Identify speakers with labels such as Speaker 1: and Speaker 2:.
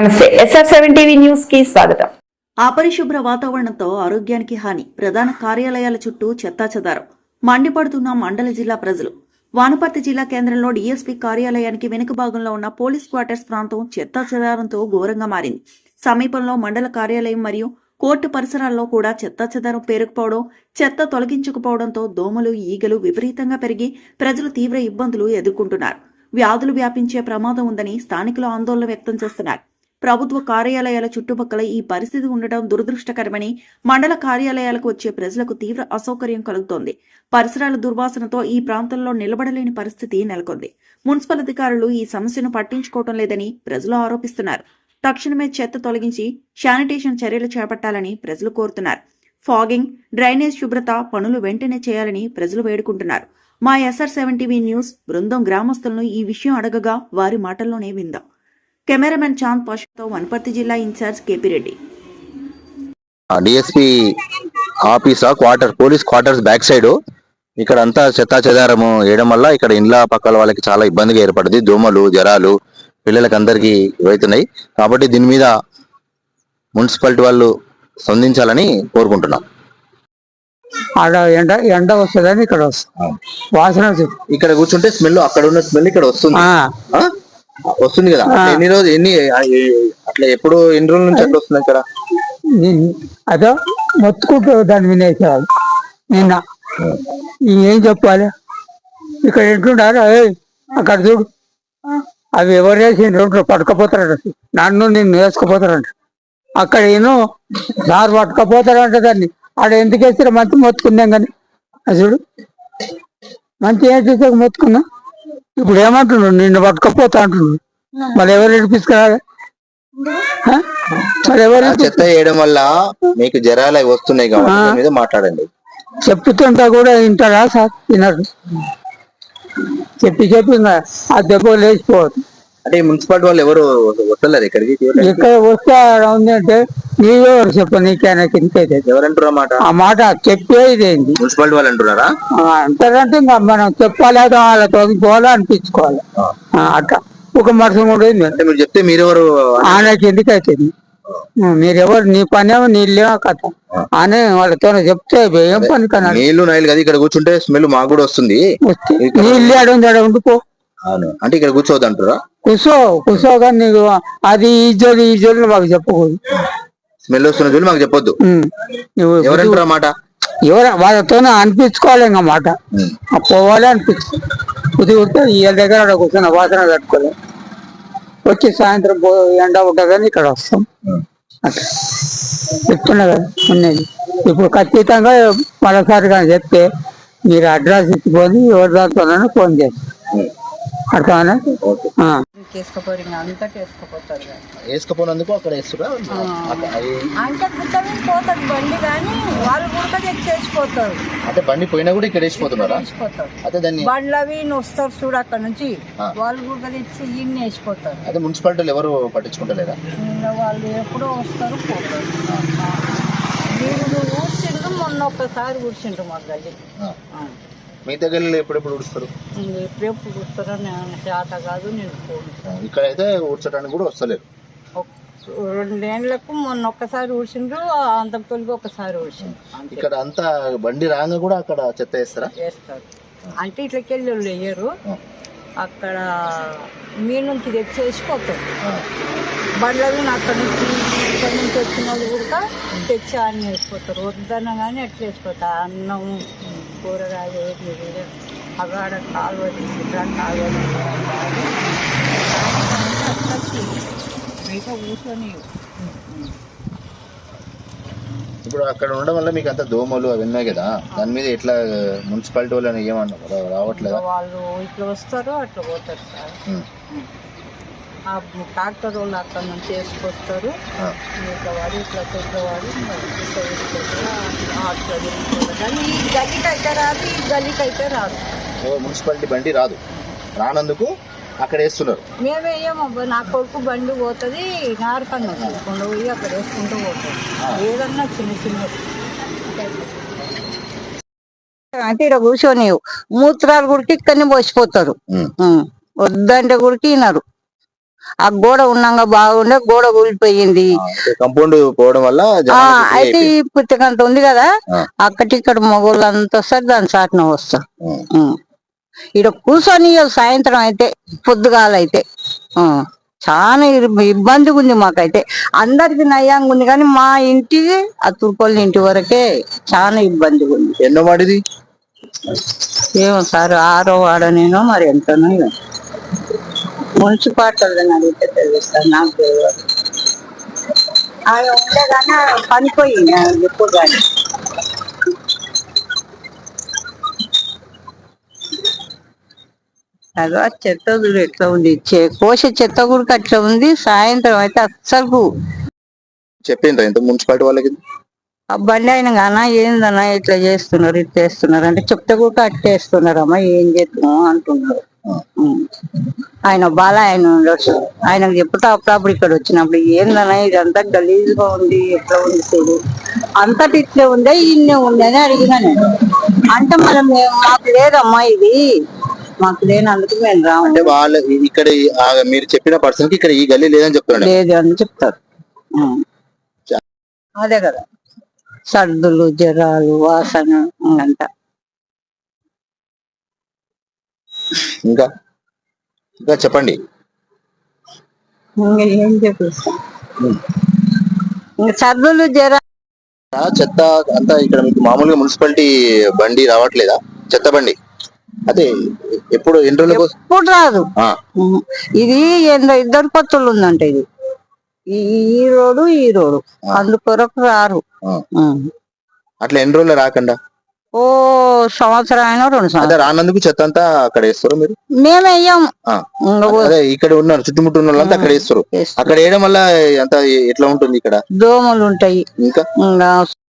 Speaker 1: నమస్తే, SR7 TV news కి స్వాగతం.
Speaker 2: అపరిశుభ్ర వాతావరణంతో ఆరోగ్యానికి హాని. ప్రధాన కార్యాలయాల చుట్టూ చెత్తాచెదారం. మండిపడుతున్న మండల జిల్లా ప్రజలు. వానపర్తి జిల్లా కేంద్రంలో డీఎస్పీ కార్యాలయానికి వెనుక భాగంలో ఉన్న పోలీస్ క్వార్టర్స్ ప్రాంతం చెత్తాచెదారంతో ఘోరంగా మారింది. సమీపంలో మండల కార్యాలయం మరియు కోర్టు పరిసరాల్లో కూడా చెత్తాచెదారం పేరుకుపోవడం, చెత్త తొలగించకపోవడంతో దోమలు, ఈగలు విపరీతంగా పెరిగి ప్రజలు తీవ్ర ఇబ్బందులు ఎదుర్కొంటున్నారు. వ్యాధులు వ్యాపించే ప్రమాదం ఉందని స్థానికులు ఆందోళన వ్యక్తం చేస్తున్నారు. ప్రభుత్వ కార్యాలయాల చుట్టుపక్కల ఈ పరిస్థితి ఉండటం దురదృష్టకరమని, మండల కార్యాలయాలకు వచ్చే ప్రజలకు తీవ్ర అసౌకర్యం కలుగుతోంది. పరిసరాల దుర్వాసనతో ఈ ప్రాంతంలో నిలబడలేని పరిస్థితి నెలకొంది. మున్సిపల్ అధికారులు ఈ సమస్యను పట్టించుకోవటం లేదని ప్రజలు ఆరోపిస్తున్నారు. తక్షణమే చెత్త తొలగించి శానిటేషన్ చర్యలు చేపట్టాలని ప్రజలు కోరుతున్నారు. ఫాగింగ్, డ్రైనేజ్ శుభ్రత పనులు వెంటనే చేయాలని ప్రజలు వేడుకుంటున్నారు. మా SR7 టీవీ న్యూస్ బృందం గ్రామస్తులను ఈ విషయం అడగగా వారి మాటల్లోనే విందాం. కెమెరామెన్ చాంద్ పాషాతో వనపర్తి జిల్లా incharge KP Reddy.
Speaker 3: DSP office police quarters back side ఇక్కడ అంతా చెత్తా చెదారము వేయడం వల్ల ఇక్కడ ఇండ్ల పక్కల వాళ్ళకి చాలా ఇబ్బందిగా ఏర్పడింది. దోమలు, జ్వరాలు పిల్లలకి అందరికీ అవుతున్నాయి. కాబట్టి దీని మీద మున్సిపాలిటీ వాళ్ళు స్పందించాలని కోరుకుంటున్నాం.
Speaker 4: ఆడ ఎండ వస్తుందని ఇక్కడ వస్తుంది, వాసన
Speaker 3: ఇక్కడ కూర్చుంటే స్మెల్, అక్కడ ఉన్న స్మెల్ ఇక్కడ వస్తుంది కదా. ఎన్ని అట్లా ఎన్ని రోజుల నుంచి అట్లా వస్తుంది ఇక్కడ?
Speaker 4: అదో మొత్తుకుంటూ దాన్ని వినేసేవాళ్ళు. నిన్న ఏం చెప్పాలి, ఇక్కడ ఎంటుండారు అక్కడ చూడు, అవి ఎవరు వేసి రోడ్లు పట్టుకపోతారంట, నన్ను నిన్ను వేసుకుపోతారంట. అక్కడ ఏమో దారి పట్టుకపోతారంట. దాన్ని ఆడ ఎందుకు వేస్తారో మంచి మొత్తుకున్నాం కానీ అది చూడు, మంచి ఏం చేసా మొత్తుకున్నా. ఇప్పుడు ఏమంటున్నాడు, నిన్ను పట్టుకపోతా అంటున్నాడు. మళ్ళీ ఎవరు నడిపిస్తున్నారు? మరి ఎవరు
Speaker 3: చెత్త వేయడం వల్ల మీకు జ్వరాలు అవి వస్తున్నాయి కాబట్టి మాట్లాడండి.
Speaker 4: చెప్తుంటా కూడా వింటారా సార్? వినరు. చెప్పి ఇంకా ఆ దెబ్బ లేచిపోవద్దు.
Speaker 3: అంటే మున్సిపాలిటీ వాళ్ళు ఎవరు వస్తలేరు ఇక్కడికి?
Speaker 4: ఇక్కడ వస్తే ఉంది అంటే నీవెవరు చెప్పు, నీకైనా కిందకైతే
Speaker 3: ఎవరంటారు మాట?
Speaker 4: ఆ మాట చెప్పేది ఏంటి?
Speaker 3: మున్సిపాలిటీ వాళ్ళు అంటున్నారా?
Speaker 4: అంటారంటే ఇంకా మనం చెప్పాలి, వాళ్ళతో పోవాలా అనిపించుకోవాలి. అట్లా ఒక మనసు కూడా
Speaker 3: మీరు చెప్తే మీరెవరు?
Speaker 4: ఆయనకి ఎందుకైతే మీరెవరు, నీ పని ఏమో నీళ్ళేమో కథ అని వాళ్ళతో చెప్తే ఏం పని కన్నా.
Speaker 3: నీళ్లు నైలు కదా, ఇక్కడ కూర్చుంటే స్మెల్ మాకు కూడా వస్తుంది.
Speaker 4: నీళ్ళు ఆడ ఉండిపో.
Speaker 3: అంటే ఇక్కడ కూర్చోవద్దు అంటారా?
Speaker 4: కూర్చోగా నీకు అది ఈ జోలు మాకు చెప్పకూడదు.
Speaker 3: స్మెల్ వస్తున్న జోలు మాకు చెప్పొద్దు. ఎవరంటారా మాట?
Speaker 4: వాళ్ళతోనే అనిపించుకోవాలి ఇంకా మాట. పోవాలి అనిపించు కుది ఉంటే వీళ్ళ దగ్గర కూర్చొని వాసన కట్టుకోవాలి. వచ్చి సాయంత్రం ఎండ ఉంటుందని ఇక్కడ వస్తాం. అట్లా చెప్తున్నా కదా ఉన్నది. ఇప్పుడు ఖచ్చితంగా మరోసారి కానీ చెప్తే మీరు అడ్రస్ ఇచ్చిపోయి ఎవరి దాంతో ఫోన్ చేస్తారు. అర్థమన్నా?
Speaker 3: వేసుకపోయినందుకు అక్కడ
Speaker 5: అంటే పోతాడు బండి, కానీ వాళ్ళు కూడా తెచ్చేసిపోతారు.
Speaker 3: అంటే బండి పోయినా కూడా ఇక్కడ వేసిపోతున్నారు. అదే దాన్ని
Speaker 5: బండ్లు అవి వస్తారు చూడు, అక్కడ నుంచి వాళ్ళు కూడా తెచ్చి ఇన్ని వేసిపోతారు.
Speaker 3: అదే మున్సిపాలిటీలు ఎవరు పట్టించుకుంటలేదా?
Speaker 5: వాళ్ళు ఎప్పుడో వస్తారు, పోతారు. మీరు ఊడ్చిండ్రు, మొన్న ఒక్కసారి ఊడ్చిండ్రు మా గల్లి.
Speaker 3: మీ దగ్గర ఎప్పుడెప్పుడు ఊడుస్తారు?
Speaker 5: ఎప్పుడెప్పుడు ఊడుస్తారో నేను చేత కాదు, నేను పోను.
Speaker 3: ఇక్కడైతే ఊడ్చడానికి కూడా వస్తలేరు.
Speaker 5: 2 ఏళ్ళకు మొన్న ఒక్కసారి ఊడ్చిండ్రు, అంతకు తొలిగి ఒకసారి ఊడ్చిండ్రు.
Speaker 3: ఇక్కడ అంతా బండి రాగా కూడా అక్కడ చెత్త వేస్తారా?
Speaker 5: వేస్తారు. అంటే ఇట్లకెళ్ళి వాళ్ళు వేయరు, అక్కడ మీ నుంచి తెచ్చేసిపోతారు. బండ్లవి అక్కడ నుంచి వచ్చిన వాళ్ళు కూడా తెచ్చి అన్ని వేసిపోతారు. వద్దన్న కానీ ఎట్లా వేసిపోతారు. అన్నం, కూరగాయలు అగాడ కాలువ మిగతా కూర్చొని.
Speaker 3: ఇప్పుడు అక్కడ ఉండడం వల్ల మీకు అంత దోమలు అవి ఉన్నాయి కదా, దాని మీద ఎట్లా మున్సిపాలిటీ వాళ్ళు ఏమన్నా రావట్లేదు?
Speaker 5: వాళ్ళు ఇట్లా వస్తారు, అట్లా పోతారు సార్. ఆ ట్రాక్టర్ వాళ్ళు అక్కడ నుంచి వేసుకొస్తారు. ఇట్లా వాడు ఇట్లా పెద్దవాడు కానీ ఈ గల్లీకైతే రాదు, ఈ గల్లీకైతే రాదు.
Speaker 3: మున్సిపాలిటీ బండి రాదు, రానందుకు అక్కడ వేస్తున్నారు.
Speaker 5: మేము వేయమబ్బా, నా కొడుకు బండి పోతుంది, నారకన్నా తీసుకుంటూ పోయి అక్కడ వేసుకుంటూ పోతుంది. ఏదన్నా చిన్న చిన్న అంటే ఇక్కడ కూర్చొని మూత్రాలు గుడికి ఇక్కడనే పోసిపోతారు. వద్దంటే గుడికి వినరు.
Speaker 6: ఆ గోడ ఉన్నాగా బాగుండే గోడ కూలిపోయింది.
Speaker 3: కంపౌండ్ పోవడం వల్ల జనాలకి free
Speaker 6: అయితే ఈ
Speaker 3: అయిపోయింది.
Speaker 6: పుట్టకంత ఉంది కదా, అక్కటి ఇక్కడ మగోళ్ళు అంతా వస్తారు, దాని చాటున వస్తారు. ఇక్కడ కూర్చొని సాయంత్రం అయితే పొద్దుగాలైతే చాలా ఇబ్బందిగా ఉంది మాకైతే. అందరికి నయ్యంగా ఉంది కానీ మా ఇంటికి ఆ తుర్కొల్లి ఇంటి వరకే చాలా ఇబ్బందిగా ఉంది.
Speaker 3: ఎన్నో వాడిది
Speaker 6: ఏమో సార్ 6వ వాడనేనో మరి ఎంతనో ఇక. మున్సిపాలిటీ అడిగితే తెలుస్తారు, నాకు తెలియదు. ఆయన ఉండేగానే పనిపోయింది ఎప్పుడు కానీ. అదో చెత్త చూడు ఎట్లా ఉంది, కోసే చెత్త కూడా అట్లా ఉంది. సాయంత్రం అయితే అస్సలు
Speaker 3: చెప్పిండ్రా ఇంత మున్సిపాలిటీ వాళ్ళకి?
Speaker 6: ఆ బండి ఆయన గానా ఏందన్నా ఇట్లా చేస్తున్నారు ఇట్లా చేస్తున్నారు అంటే చెప్తే కూడా అట్టేస్తున్నారమ్మా, ఏం చేస్తున్నాం అంటున్నారు. ఆయన ఆయన ఉండొచ్చు, ఆయనకు చెప్తా అప్పుడప్పుడు ఇక్కడ వచ్చినప్పుడు ఏందన్నా ఇదంతా గలీజ్గా ఉంది, ఎట్లా ఉంది చూడు, అంతటి ఇట్లే ఉందే ఇన్నే ఉంది అని అడిగినా నేను. అంటే మనం మాకు లేదమ్మా ఇది, మాకు లేనందుకు మేము రాము.
Speaker 3: అంటే వాళ్ళు ఇక్కడ మీరు చెప్పిన పర్సన్ కి ఇక్కడ ఈ గల్లీ లేదని చెప్తాడు.
Speaker 6: లేదు అని చెప్తారు. అదే కదా, సర్దులు జ్వరాలు వాసన అంట.
Speaker 3: ఇంకా ఇంకా చెప్పండి.
Speaker 6: ఇంకా ఏం చెప్పిస్తాం, ఇంకా సర్దులు జ్వరాలు.
Speaker 3: చెత్త అంతా ఇక్కడ మీకు మామూలుగా మున్సిపాలిటీ బండి రావట్లేదా? చెత్త బండి అదే ఎప్పుడు ఎన్ని రోజులకు?
Speaker 6: ఎప్పుడు రాదు. ఇది ఏందో ఇద్దరు పత్తులు ఉందంట, ఇది ఈ రోడ్డు ఈ రోడ్డు, అందుకొరకు రారు.
Speaker 3: అట్లా ఎన్ని రోజులు రాకుండా?
Speaker 6: ఓ సంవత్సరం అయినా 2 సంవత్సరాలు.
Speaker 3: రానందుకు చెత్త అంతా అక్కడ వేస్తారు మీరు?
Speaker 6: మేము వెయ్యాము.
Speaker 3: అదే ఇక్కడ ఉన్నారు చుట్టుముట్టు ఉన్న వాళ్ళంతా అక్కడ వేస్తారు. అక్కడ వేయడం వల్ల అంతా ఎట్లా ఉంటుంది? ఇక్కడ
Speaker 6: దోమలు ఉంటాయి,
Speaker 3: ఇంకా